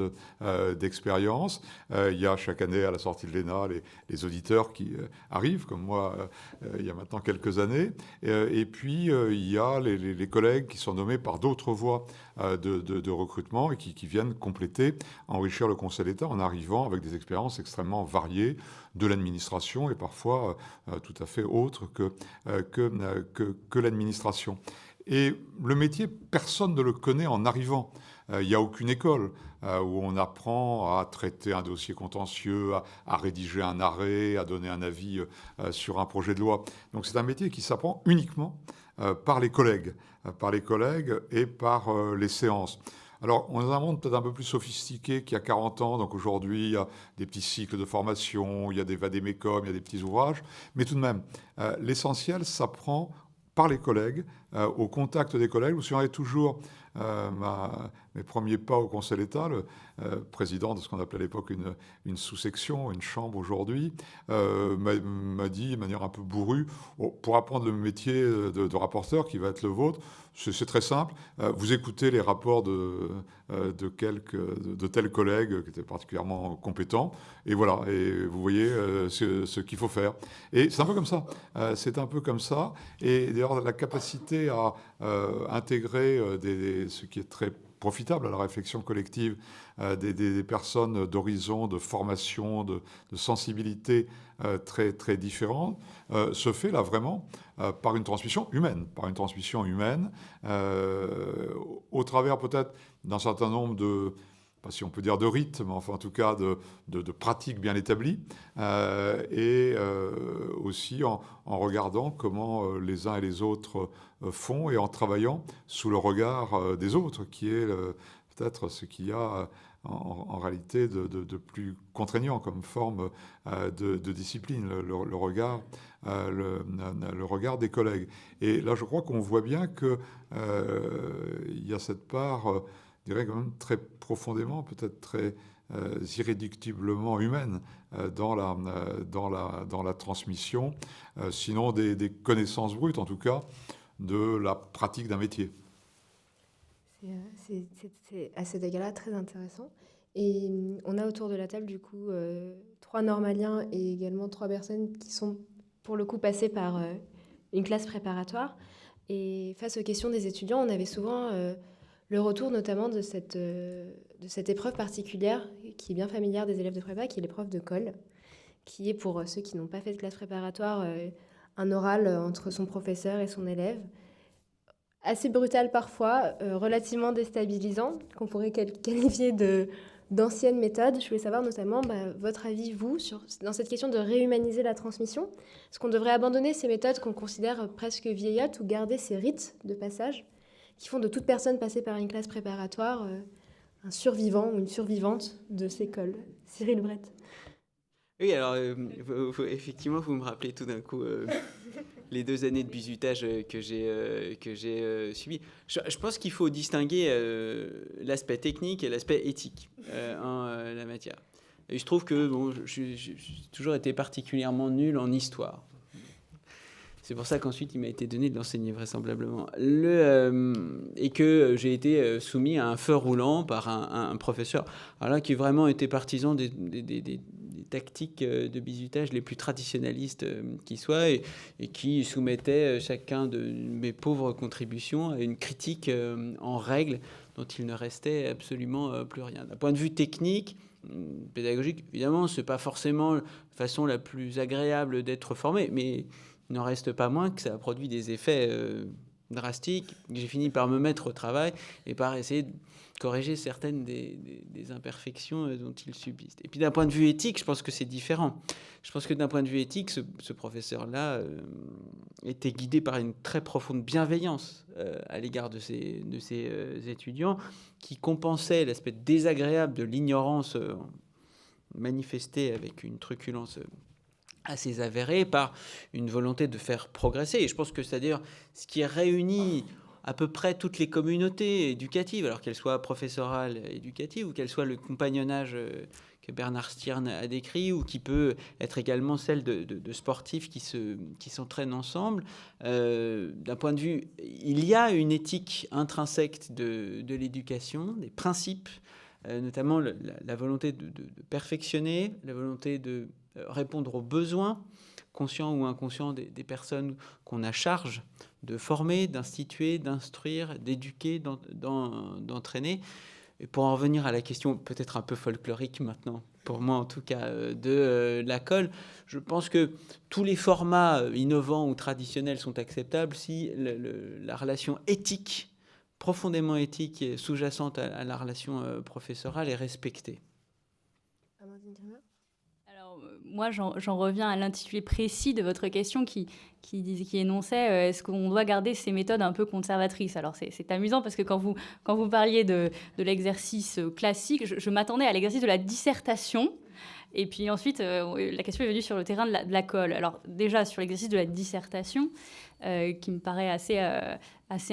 [SPEAKER 2] d'expériences. Il y a chaque année, à la sortie de l'ENA, les auditeurs qui arrivent, comme moi, il y a maintenant quelques années. Et puis, il y a les collègues qui sont nommés par d'autres voies de recrutement et qui viennent compléter, enrichir le Conseil d'État en arrivant avec des expériences extrêmement variées de l'administration et parfois tout à fait autres que l'administration. Et le métier, personne ne le connaît en arrivant. Il n'y a aucune école où on apprend à traiter un dossier contentieux, à rédiger un arrêt, à donner un avis sur un projet de loi. Donc c'est un métier qui s'apprend uniquement par les collègues et par les séances. Alors, on est dans un monde peut-être un peu plus sophistiqué qu'il y a 40 ans. Donc aujourd'hui, il y a des petits cycles de formation, il y a des vadémécum, il y a des petits ouvrages. Mais tout de même, l'essentiel s'apprend par les collègues, au contact des collègues. Je me souviendrai toujours mes premiers pas au Conseil d'État, le président de ce qu'on appelait à l'époque une sous-section, une chambre aujourd'hui, m'a dit de manière un peu bourrue, pour apprendre le métier de rapporteur qui va être le vôtre, c'est très simple, vous écoutez les rapports de tels collègues qui étaient particulièrement compétents, et voilà, et vous voyez ce qu'il faut faire. Et c'est un peu comme ça, et d'ailleurs la capacité à intégrer ce qui est très profitable à la réflexion collective des personnes d'horizons, de formation, de sensibilité très, très différentes, se fait là vraiment par une transmission humaine, au travers peut-être d'un certain nombre de, pas si on peut dire de rites, mais enfin en tout cas de pratiques bien établies, et aussi en regardant comment les uns et les autres font et en travaillant sous le regard des autres, qui est peut-être ce qu'il y a en réalité de plus contraignant comme forme de discipline, le regard des collègues. Et là, je crois qu'on voit bien qu'il y a cette part, je dirais quand même très profondément, peut-être très irréductiblement humaine dans la transmission, sinon des connaissances brutes, en tout cas, de la pratique d'un métier.
[SPEAKER 1] C'est à cet égard-là très intéressant. Et on a autour de la table, du coup, 3 normaliens et également 3 personnes qui sont, pour le coup, passées par une classe préparatoire. Et face aux questions des étudiants, on avait souvent le retour notamment de cette épreuve particulière qui est bien familière des élèves de prépa, qui est l'épreuve de colle, qui est, pour ceux qui n'ont pas fait de classe préparatoire, un oral entre son professeur et son élève, assez brutal parfois, relativement déstabilisant, qu'on pourrait qualifier d'ancienne méthode. Je voulais savoir notamment votre avis, vous, dans cette question de réhumaniser la transmission. Est-ce qu'on devrait abandonner ces méthodes qu'on considère presque vieillottes ou garder ces rites de passage qui font de toute personne passée par une classe préparatoire un survivant ou une survivante de ces cols? Cyril Brett.
[SPEAKER 3] Oui, alors effectivement, vous me rappelez tout d'un coup les 2 années de bizutage que j'ai subies. Je pense qu'il faut distinguer l'aspect technique et l'aspect éthique en la matière. Et je trouve que j'ai toujours été particulièrement nul en histoire. C'est pour ça qu'ensuite, il m'a été donné de l'enseigner vraisemblablement. Et que j'ai été soumis à un feu roulant par un professeur qui vraiment était partisan des tactiques de bizutage les plus traditionnalistes qui soient et qui soumettait chacun de mes pauvres contributions à une critique en règle dont il ne restait absolument plus rien. D'un point de vue technique, pédagogique, évidemment, ce n'est pas forcément la façon la plus agréable d'être formé, mais il n'en reste pas moins que ça a produit des effets drastiques. J'ai fini par me mettre au travail et par essayer de corriger certaines des imperfections dont il subsiste. Et puis d'un point de vue éthique, je pense que c'est différent. Je pense que d'un point de vue éthique, ce professeur-là était guidé par une très profonde bienveillance à l'égard de ses étudiants, qui compensait l'aspect désagréable de l'ignorance manifestée avec une truculence assez avérée par une volonté de faire progresser. Et je pense que c'est-à-dire ce qui réunit à peu près toutes les communautés éducatives, alors qu'elles soient professorales, éducatives, ou qu'elles soient le compagnonnage Bernard Stiern a décrit, ou qui peut être également celle de sportifs qui s'entraînent ensemble. D'un point de vue, il y a une éthique intrinsèque de l'éducation, des principes, notamment la volonté de perfectionner, la volonté de répondre aux besoins, conscients ou inconscients des personnes qu'on a charge de former, d'instituer, d'instruire, d'éduquer, d'entraîner. Et pour en revenir à la question peut-être un peu folklorique maintenant, pour moi en tout cas, de la colle, je pense que tous les formats innovants ou traditionnels sont acceptables si la relation éthique, profondément éthique et sous-jacente à la relation professorale est respectée.
[SPEAKER 4] Alors, moi, j'en reviens à l'intitulé précis de votre question qui énonçait est-ce qu'on doit garder ces méthodes un peu conservatrices. Alors, c'est amusant parce que quand vous parliez de l'exercice classique, je m'attendais à l'exercice de la dissertation. Et puis ensuite, la question est venue sur le terrain de la colle. Alors, déjà, sur l'exercice de la dissertation, qui me paraît assez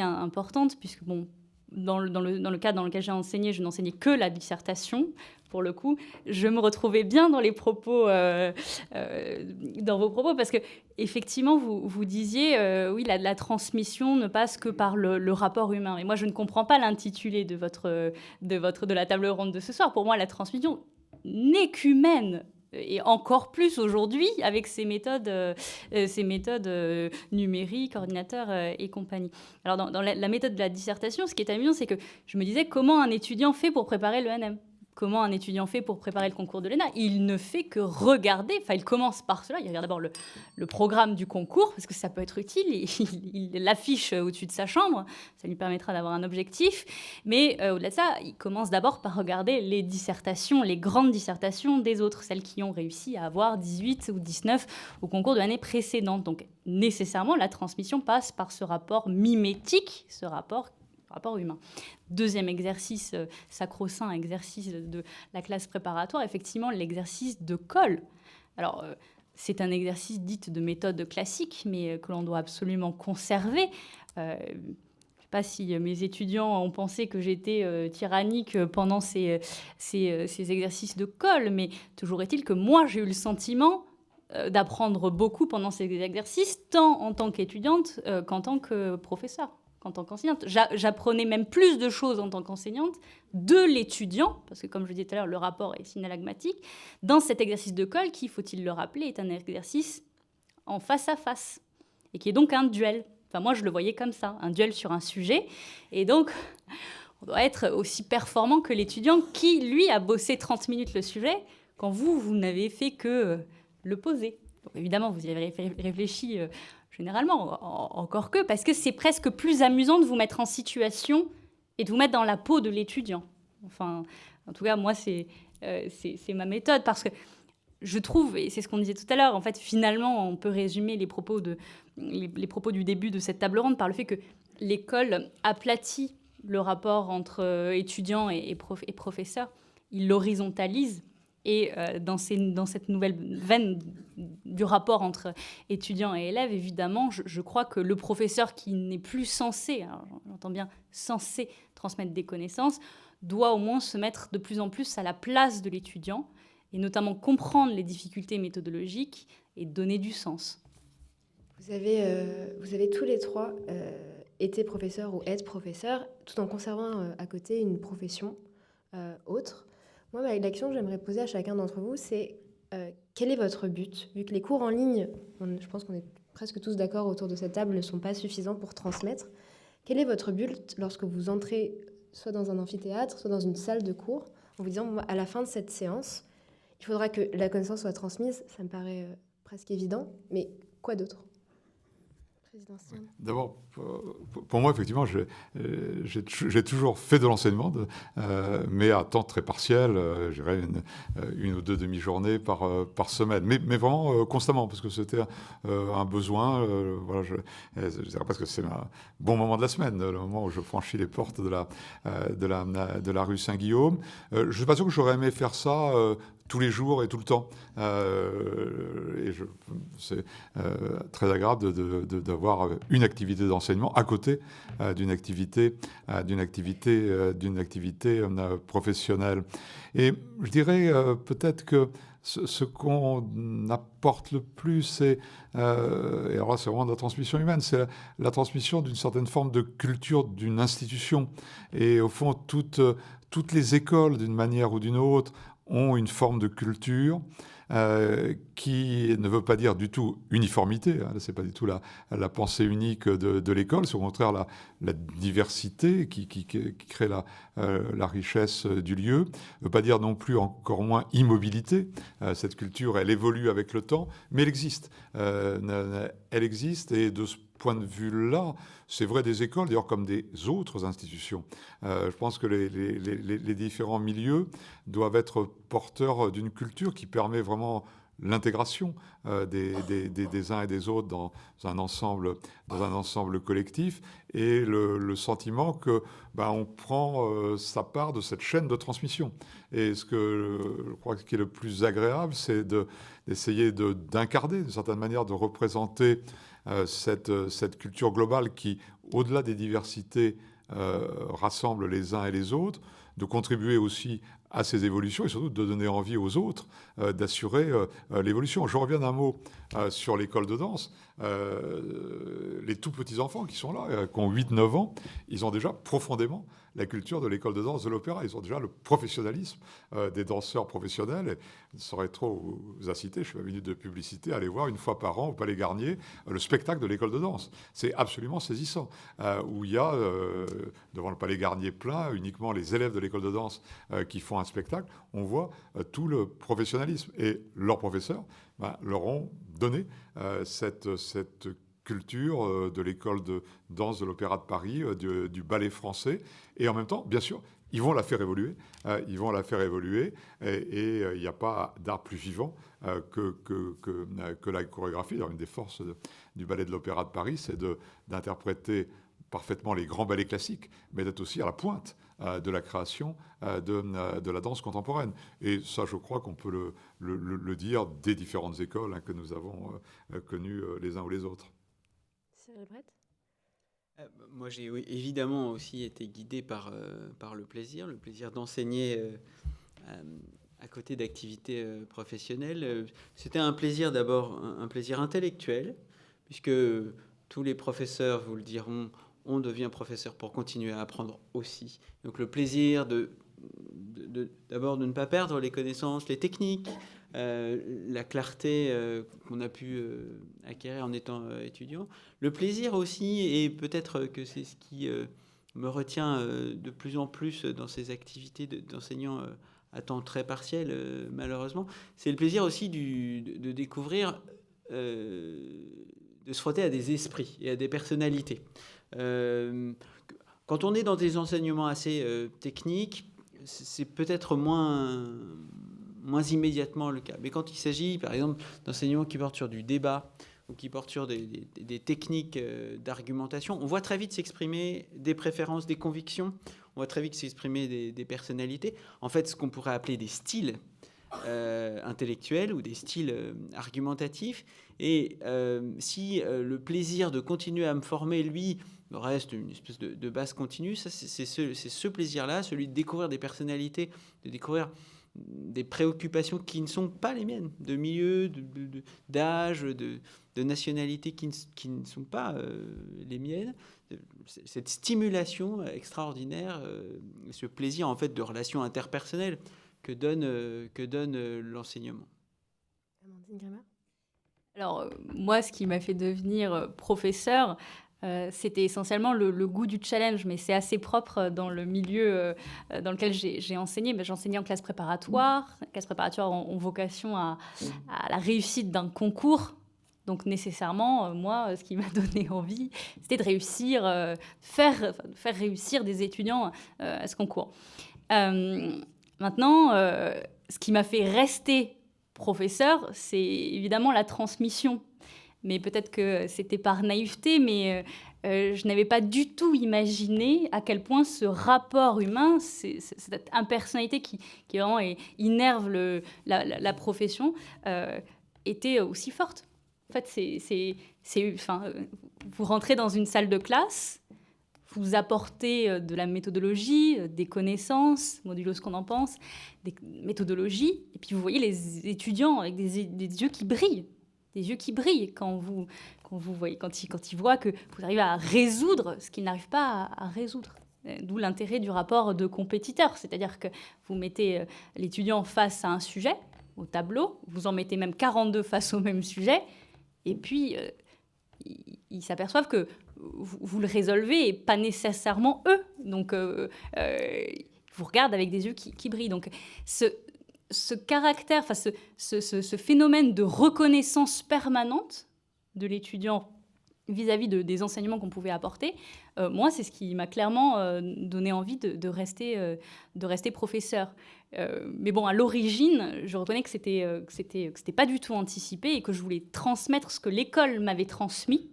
[SPEAKER 4] importante, puisque, bon, dans le cadre dans lequel j'ai enseigné, je n'enseignais que la dissertation. Pour le coup, je me retrouvais bien dans les propos, dans vos propos, parce que effectivement, vous disiez, oui, la transmission ne passe que par le rapport humain. Mais moi, je ne comprends pas l'intitulé de la table ronde de ce soir. Pour moi, la transmission n'est qu'humaine. Et encore plus aujourd'hui avec ces méthodes numériques, ordinateurs et compagnie. Alors, dans la méthode de la dissertation, ce qui est amusant, c'est que je me disais comment un étudiant fait pour préparer l'ENM. Comment un étudiant fait pour préparer le concours de l'ENA? Il ne fait que regarder, enfin il commence par cela, il regarde d'abord le programme du concours, parce que ça peut être utile, il l'affiche au-dessus de sa chambre, ça lui permettra d'avoir un objectif, mais au-delà de ça, il commence d'abord par regarder les dissertations, les grandes dissertations des autres, celles qui ont réussi à avoir 18 ou 19 au concours de l'année précédente. Donc nécessairement, la transmission passe par ce rapport mimétique, ce rapport humain. Deuxième exercice, sacro-saint exercice de la classe préparatoire, effectivement, l'exercice de colle. Alors, c'est un exercice dit de méthode classique, mais que l'on doit absolument conserver. Je ne sais pas si mes étudiants ont pensé que j'étais tyrannique pendant ces exercices de colle, mais toujours est-il que moi, j'ai eu le sentiment d'apprendre beaucoup pendant ces exercices, tant en tant qu'étudiante qu'en tant que professeur. En tant qu'enseignante. J'apprenais même plus de choses en tant qu'enseignante de l'étudiant, parce que comme je disais tout à l'heure, le rapport est synalagmatique, dans cet exercice de colle qui, faut-il le rappeler, est un exercice en face à face, et qui est donc un duel. Enfin, moi, je le voyais comme ça, un duel sur un sujet, et donc on doit être aussi performant que l'étudiant qui, lui, a bossé 30 minutes le sujet, quand vous n'avez fait que le poser. Donc, évidemment, vous y avez réfléchi généralement, encore que, parce que c'est presque plus amusant de vous mettre en situation et de vous mettre dans la peau de l'étudiant. Enfin, en tout cas, moi, c'est ma méthode, parce que je trouve, et c'est ce qu'on disait tout à l'heure, en fait, finalement, on peut résumer les propos du début de cette table ronde par le fait que l'école aplatit le rapport entre étudiants et professeurs, il l'horizontalise. Et dans cette nouvelle veine du rapport entre étudiants et élèves, évidemment, je crois que le professeur qui n'est plus censé, alors j'entends bien censé transmettre des connaissances, doit au moins se mettre de plus en plus à la place de l'étudiant, et notamment comprendre les difficultés méthodologiques et donner du sens.
[SPEAKER 1] Vous avez tous les trois été professeurs ou aide-professeurs, tout en conservant à côté une profession autre. Moi, la question que j'aimerais poser à chacun d'entre vous, c'est quel est votre but? Vu que les cours en ligne, je pense qu'on est presque tous d'accord autour de cette table, ne sont pas suffisants pour transmettre. Quel est votre but lorsque vous entrez soit dans un amphithéâtre, soit dans une salle de cours, en vous disant, à la fin de cette séance, il faudra que la connaissance soit transmise? Ça me paraît presque évident, mais quoi d'autre?
[SPEAKER 2] D'abord, pour moi, effectivement, j'ai toujours fait de l'enseignement, mais à temps très partiel, je dirais une ou deux demi-journées par semaine, mais vraiment constamment, parce que c'était un besoin. Voilà, je dirais presque que c'est un bon moment de la semaine, le moment où je franchis les portes de la rue Saint-Guillaume. Je ne suis pas sûr que j'aurais aimé faire ça tous les jours et tout le temps. C'est très agréable d'avoir une activité d'enseignement à côté d'une activité professionnelle. Et je dirais peut-être que ce qu'on apporte le plus, c'est, et alors là c'est vraiment de la transmission humaine, c'est la transmission d'une certaine forme de culture d'une institution. Et au fond, toutes les écoles, d'une manière ou d'une autre, ont une forme de culture qui ne veut pas dire du tout uniformité. Hein, c'est pas du tout la pensée unique de l'école, c'est au contraire la diversité qui crée la richesse du lieu. Ne veut pas dire non plus, encore moins, immobilité. Cette culture, elle évolue avec le temps, mais elle existe. Elle existe, et de ce point de vue-là, c'est vrai des écoles, d'ailleurs, comme des autres institutions. Je pense que les différents milieux doivent être porteurs d'une culture qui permet vraiment l'intégration des uns et des autres dans un ensemble collectif, et le sentiment que on prend sa part de cette chaîne de transmission. Et ce que je crois qui est le plus agréable, c'est d'essayer d'incarner, d'une certaine manière, de représenter cette culture globale qui, au-delà des diversités, rassemble les uns et les autres, de contribuer aussi à ces évolutions et surtout de donner envie aux autres d'assurer l'évolution. Je reviens d'un mot sur l'école de danse. Les tout petits enfants qui sont là, qui ont 8-9 ans, ils ont déjà profondément la culture de l'école de danse de l'opéra. Ils ont déjà le professionnalisme des danseurs professionnels. Et je ne saurais trop vous inciter, je fais ma minute de publicité, à aller voir une fois par an au Palais Garnier le spectacle de l'école de danse. C'est absolument saisissant. Où il y a, devant le Palais Garnier plein, uniquement les élèves de l'école de danse qui font un spectacle. On voit tout le professionnalisme. Et leurs professeurs leur ont donné cette culture de l'école de danse de l'Opéra de Paris, du ballet français. Et en même temps, bien sûr, ils vont la faire évoluer. Et il n'y a pas d'art plus vivant que la chorégraphie. Alors, une des forces du ballet de l'Opéra de Paris, c'est d'interpréter parfaitement les grands ballets classiques, mais d'être aussi à la pointe de la création de la danse contemporaine. Et ça, je crois qu'on peut le dire des différentes écoles que nous avons connues les uns ou les autres.
[SPEAKER 1] Cyril Brett ?
[SPEAKER 3] Moi, j'ai évidemment aussi été guidé par le plaisir d'enseigner à côté d'activités professionnelles. C'était un plaisir d'abord, un plaisir intellectuel, puisque tous les professeurs vous le diront, on devient professeur pour continuer à apprendre aussi. Donc le plaisir d'abord de ne pas perdre les connaissances, les techniques, la clarté qu'on a pu acquérir en étant étudiant. Le plaisir aussi, et peut-être que c'est ce qui me retient de plus en plus dans ces activités d'enseignant à temps très partiel, malheureusement, c'est le plaisir aussi de découvrir, de se frotter à des esprits et à des personnalités. Quand on est dans des enseignements assez techniques, c'est peut-être moins immédiatement le cas. Mais quand il s'agit, par exemple, d'enseignements qui portent sur du débat ou qui portent sur des techniques d'argumentation, on voit très vite s'exprimer des préférences, des convictions, on voit très vite s'exprimer des personnalités. En fait, ce qu'on pourrait appeler des styles intellectuels ou des styles argumentatifs. Et si le plaisir de continuer à me former, lui, reste une espèce de base continue, ça, c'est ce plaisir-là, celui de découvrir des personnalités, de découvrir des préoccupations qui ne sont pas les miennes, de milieu, d'âge, de nationalité qui ne sont pas les miennes. Cette stimulation extraordinaire, ce plaisir en fait de relations interpersonnelles que donne l'enseignement.
[SPEAKER 1] Amandine Gréma ?
[SPEAKER 4] Alors, moi, ce qui m'a fait devenir professeur, c'était essentiellement le goût du challenge, mais c'est assez propre dans le milieu dans lequel j'ai enseigné. Mais j'enseignais en classe préparatoire. Les classes préparatoires ont vocation à la réussite d'un concours. Donc nécessairement, moi, ce qui m'a donné envie, c'était de réussir, faire réussir des étudiants à ce concours. Maintenant, ce qui m'a fait rester professeur, c'est évidemment la transmission. Mais peut-être que c'était par naïveté, mais je n'avais pas du tout imaginé à quel point ce rapport humain, cette impersonnalité qui vraiment innerve la profession, était aussi forte. En fait, vous rentrez dans une salle de classe, vous apportez de la méthodologie, des connaissances, modulo ce qu'on en pense, des méthodologies, et puis vous voyez les étudiants avec des yeux qui brillent, quand ils voient que vous arrivez à résoudre ce qu'ils n'arrivent pas à résoudre. D'où l'intérêt du rapport de compétiteur, c'est-à-dire que vous mettez l'étudiant face à un sujet, au tableau, vous en mettez même 42 face au même sujet, et puis ils s'aperçoivent que vous le résolvez et pas nécessairement eux. Donc, vous regardent avec des yeux qui brillent. Donc, ce caractère, ce phénomène de reconnaissance permanente de l'étudiant vis-à-vis des enseignements qu'on pouvait apporter, moi, c'est ce qui m'a clairement donné envie de rester professeur. Mais bon, à l'origine, je reconnais que c'était pas du tout anticipé et que je voulais transmettre ce que l'école m'avait transmis.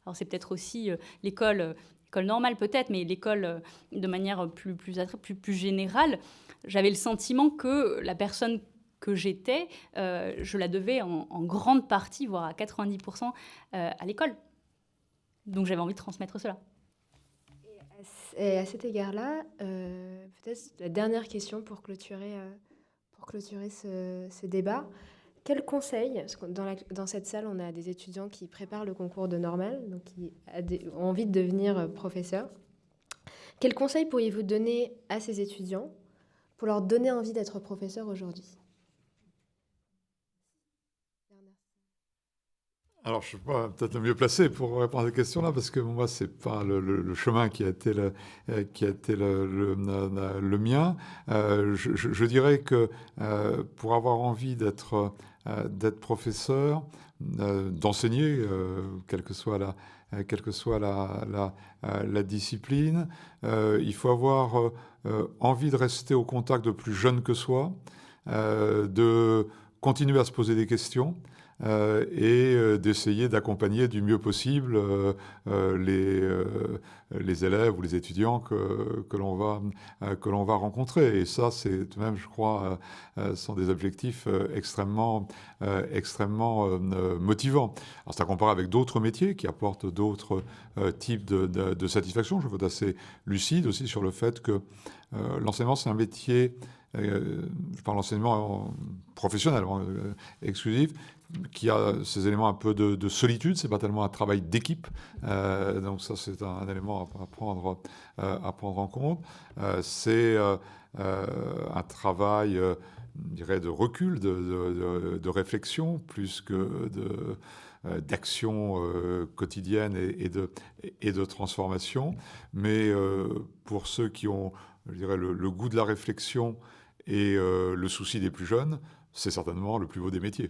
[SPEAKER 4] Alors c'est peut-être aussi l'école normale peut-être, mais l'école de manière plus générale. J'avais le sentiment que la personne que j'étais, je la devais en grande partie, voire à 90% à l'école. Donc j'avais envie de transmettre cela.
[SPEAKER 1] Et à cet égard-là, peut-être la dernière question pour clôturer ce débat. Quel conseil, parce que dans cette salle, on a des étudiants qui préparent le concours de Normal, donc qui ont envie de devenir professeurs. Quel conseil pourriez-vous donner à ces étudiants pour leur donner envie d'être professeur aujourd'hui ?
[SPEAKER 2] Alors, je ne suis pas peut-être le mieux placé pour répondre à cette question-là, parce que moi, ce n'est pas le chemin qui a été le mien. Je dirais que pour avoir envie d'être professeur, d'enseigner, quelle que soit la discipline, il faut avoir envie de rester au contact de plus jeunes que soi, de continuer à se poser des questions, et d'essayer d'accompagner du mieux possible les élèves ou les étudiants que l'on va rencontrer. Et ça, c'est même, je crois, sont des objectifs extrêmement motivants. Alors, ça compare avec d'autres métiers qui apportent d'autres types de satisfaction. Je veux être assez lucide aussi sur le fait que l'enseignement, c'est un métier, je parle d'enseignement professionnel, exclusif, qui a ces éléments un peu de solitude, c'est pas tellement un travail d'équipe, donc ça c'est un élément à prendre en compte. C'est un travail, je dirais, de recul, de réflexion, plus que d'action quotidienne et de transformation. Mais pour ceux qui ont, je dirais, le goût de la réflexion et le souci des plus jeunes, c'est certainement le plus beau des métiers.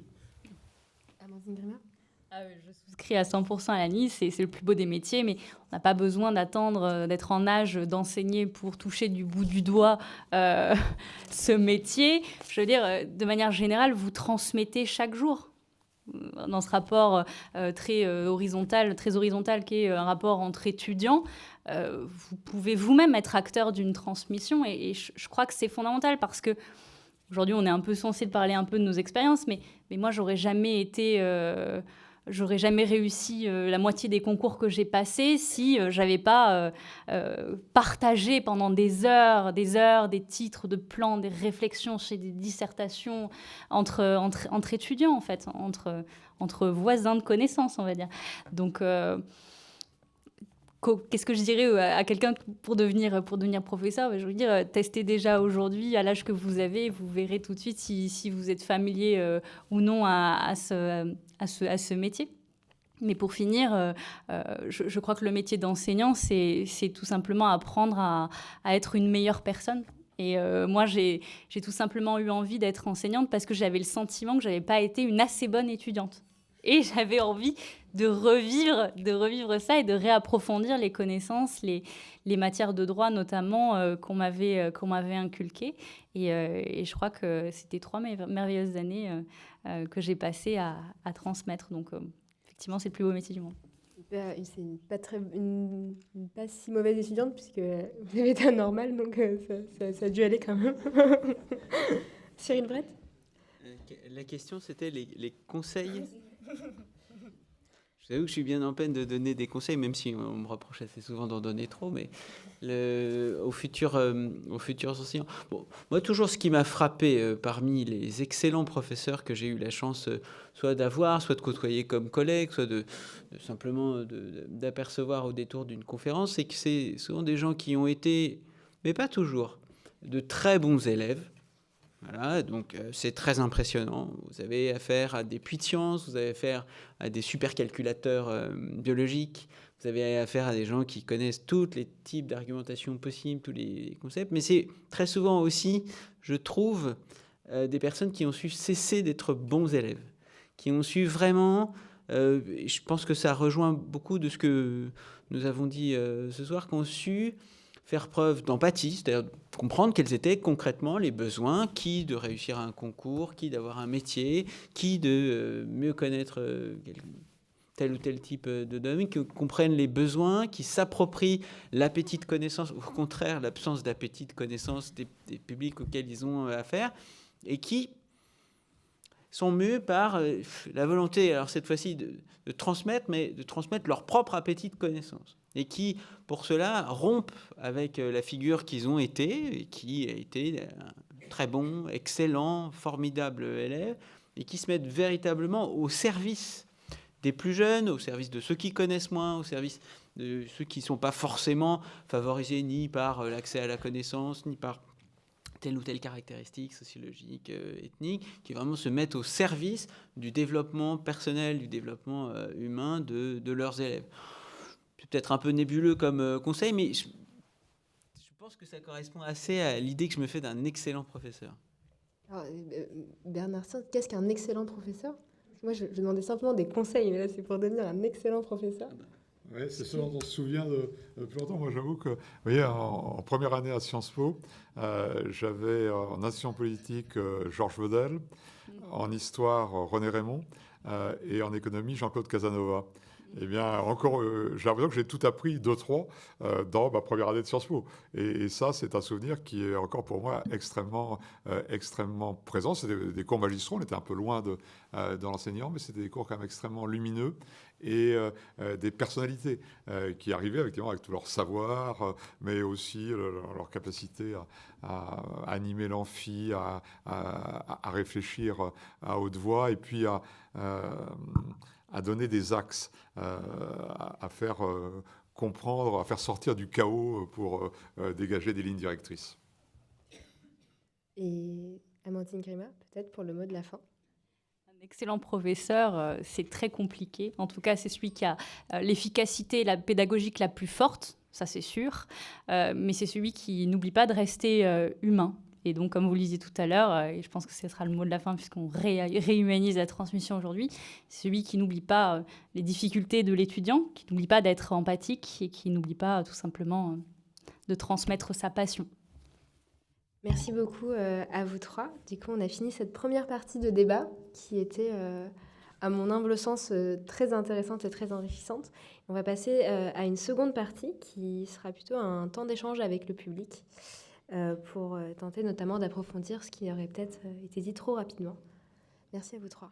[SPEAKER 4] Je souscris à 100% à l'Annie, c'est le plus beau des métiers, mais on n'a pas besoin d'attendre d'être en âge d'enseigner pour toucher du bout du doigt ce métier. Je veux dire, de manière générale, vous transmettez chaque jour. Dans ce rapport très horizontal qui est un rapport entre étudiants, vous pouvez vous-même être acteur d'une transmission, et je crois que c'est fondamental parce que aujourd'hui, on est un peu censé parler un peu de nos expériences, mais moi, j'aurais jamais réussi la moitié des concours que j'ai passés si j'avais pas partagé pendant des heures des titres de plans, des réflexions, des dissertations entre étudiants, en fait, entre voisins de connaissances, on va dire. Donc, qu'est-ce que je dirais à quelqu'un pour devenir professeur ? Je veux dire, testez déjà aujourd'hui, à l'âge que vous avez, vous verrez tout de suite si vous êtes familier ou non à ce métier. Mais pour finir, je crois que le métier d'enseignant, c'est tout simplement apprendre à être une meilleure personne. Et moi, j'ai tout simplement eu envie d'être enseignante parce que j'avais le sentiment que je n'avais pas été une assez bonne étudiante. Et j'avais envie de revivre ça et de réapprofondir les connaissances, les matières de droit notamment qu'on m'avait inculquées. Et je crois que c'était 3 merveilleuses années que j'ai passées à transmettre. Donc, effectivement, c'est le plus beau métier du monde.
[SPEAKER 1] C'est une pas si mauvaise étudiante, puisque vous avez été à Normal, donc ça a dû aller quand même. Cyril Brett?
[SPEAKER 3] La question, c'était les conseils. J'avoue que je suis bien en peine de donner des conseils, même si on me reproche assez souvent d'en donner trop, mais aux futurs enseignants. Bon, moi, toujours ce qui m'a frappé parmi les excellents professeurs que j'ai eu la chance soit d'avoir, soit de côtoyer comme collègue, soit simplement d'apercevoir au détour d'une conférence, c'est que c'est souvent des gens qui ont été, mais pas toujours, de très bons élèves. Voilà, donc c'est très impressionnant. Vous avez affaire à des puits de science, vous avez affaire à des supercalculateurs biologiques, vous avez affaire à des gens qui connaissent tous les types d'argumentation possibles, tous les concepts, mais c'est très souvent aussi, je trouve, des personnes qui ont su cesser d'être bons élèves, qui ont su vraiment, je pense que ça rejoint beaucoup de ce que nous avons dit ce soir, qui ont su faire preuve d'empathie, c'est-à-dire comprendre quels étaient concrètement les besoins, qui de réussir un concours, qui d'avoir un métier, qui de mieux connaître tel ou tel type de domaine, qui comprennent les besoins, qui s'approprient l'appétit de connaissance, ou au contraire l'absence d'appétit de connaissance des publics auxquels ils ont affaire, et qui sont mus par la volonté, alors cette fois-ci, de transmettre, mais de transmettre leur propre appétit de connaissance. Et qui, pour cela, rompent avec la figure qu'ils ont été, et qui a été un très bon, excellent, formidable élève, et qui se mettent véritablement au service des plus jeunes, au service de ceux qui connaissent moins, au service de ceux qui ne sont pas forcément favorisés ni par l'accès à la connaissance, ni par telle ou telle caractéristique sociologique, ethnique, qui vraiment se mettent au service du développement personnel, du développement humain de leurs élèves. C'est peut-être un peu nébuleux comme conseil, mais je pense que ça correspond assez à l'idée que je me fais d'un excellent professeur.
[SPEAKER 1] Alors, Bernard Sainz, qu'est-ce qu'un excellent professeur? Moi, je demandais simplement des conseils, mais là, c'est pour devenir un excellent professeur.
[SPEAKER 2] Oui, c'est ce dont on se souvient depuis longtemps. Moi, j'avoue que, vous voyez, en première année à Sciences Po, j'avais en action politique Georges Vedel, en histoire René Raymond, et en économie Jean-Claude Casanova. Eh bien, encore, j'ai l'impression que j'ai tout appris 2-3 dans ma première année de Sciences Po. Et ça, c'est un souvenir qui est encore pour moi extrêmement présent. C'était des cours magistraux, on était un peu loin de l'enseignant, mais c'était des cours quand même extrêmement lumineux et des personnalités qui arrivaient effectivement avec tout leur savoir, mais aussi leur capacité à animer l'amphi, à réfléchir à haute voix et puis à donner des axes, à faire comprendre, à faire sortir du chaos pour dégager des lignes directrices.
[SPEAKER 1] Et Amandine Grima, peut-être pour le mot de la fin.
[SPEAKER 4] Un excellent professeur, c'est très compliqué. En tout cas, c'est celui qui a l'efficacité pédagogique la plus forte, ça c'est sûr. Mais c'est celui qui n'oublie pas de rester humain. Et donc, comme vous le disiez tout à l'heure, et je pense que ce sera le mot de la fin puisqu'on réhumanise la transmission aujourd'hui, c'est celui qui n'oublie pas les difficultés de l'étudiant, qui n'oublie pas d'être empathique et qui n'oublie pas tout simplement de transmettre sa passion.
[SPEAKER 1] Merci beaucoup à vous trois. Du coup, on a fini cette première partie de débat qui était, à mon humble sens, très intéressante et très enrichissante. On va passer à une seconde partie qui sera plutôt un temps d'échange avec le public. Pour tenter notamment d'approfondir ce qui aurait peut-être été dit trop rapidement. Merci à vous trois.